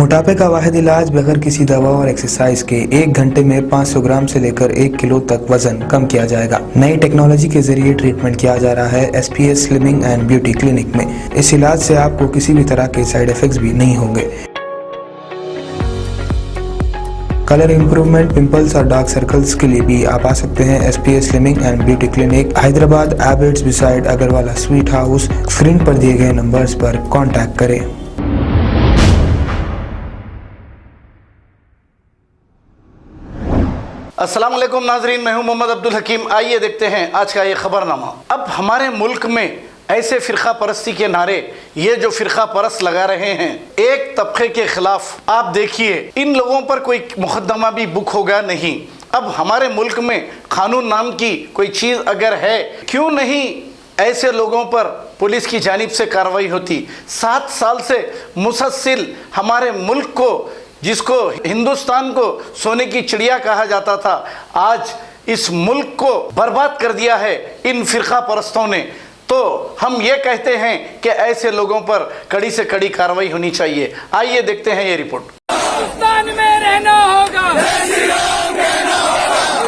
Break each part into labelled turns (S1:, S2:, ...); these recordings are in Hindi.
S1: मोटापे का वाहिद इलाज बगैर किसी दवा और एक्सरसाइज के 1 घंटे में 500 ग्राम से लेकर 1 किलो तक वजन कम किया जाएगा। नई टेक्नोलॉजी के जरिए ट्रीटमेंट किया जा रहा है SPS slimming and beauty clinic में। इस इलाज से आपको किसी भी तरह के साइड इफेक्ट्स भी नहीं होंगे। कलर इंप्रूवमेंट, पिंपल्स और डार्क सर्कल्स के लिए भी आप आ सकते हैं SPS slimming and beauty clinic, Hyderabad, Abids beside Agarwala sweet house. Screen पर दिए गए नंबर्स पर कॉन्टैक्ट करें।
S2: अस्सलाम वालेकुम नाजरीन, मैं हूं मोहम्मद अब्दुल हकीम। आइए देखते हैं आज का ये खबरनामा। अब हमारे मुल्क में ऐसे फ़िरका परस्ती के नारे, ये जो फ़िरका परस्त लगा रहे हैं एक तबके के खिलाफ, आप देखिए इन लोगों पर कोई मुकदमा भी बुक होगा नहीं। अब हमारे मुल्क में कानून नाम की कोई चीज़ अगर है, क्यों नहीं ऐसे लोगों पर पुलिस की जानिब से कार्रवाई होती। 7 साल से मुसलसल हमारे मुल्क को, जिसको हिंदुस्तान को सोने की चिड़िया कहा जाता था, आज इस मुल्क को बर्बाद कर दिया है इन फ़िरका परस्तों ने। तो हम ये कहते हैं कि ऐसे लोगों पर कड़ी से कड़ी कार्रवाई होनी चाहिए। आइए देखते हैं ये रिपोर्ट।
S3: हिंदुस्तान में रहना होगा,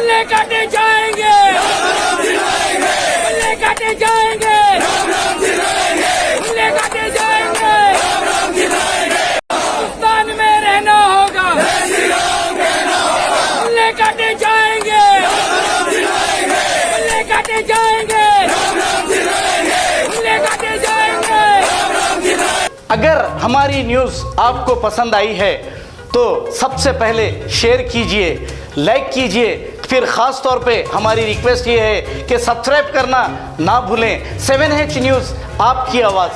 S3: ले काटे जाएंगे, ले काटे जाएंगे, ले काटे जाएंगे। हिंदुस्तान में रहना होगा, ले काटे जाएंगे, ले काटे जाएंगे, ले काटे जाएंगे।
S2: अगर हमारी न्यूज़ आपको पसंद आई है तो सबसे पहले शेयर कीजिए, लाइक कीजिए, फिर ख़ास तौर पे हमारी रिक्वेस्ट ये है कि सब्सक्राइब करना ना भूलें। 7H न्यूज़, आपकी आवाज़।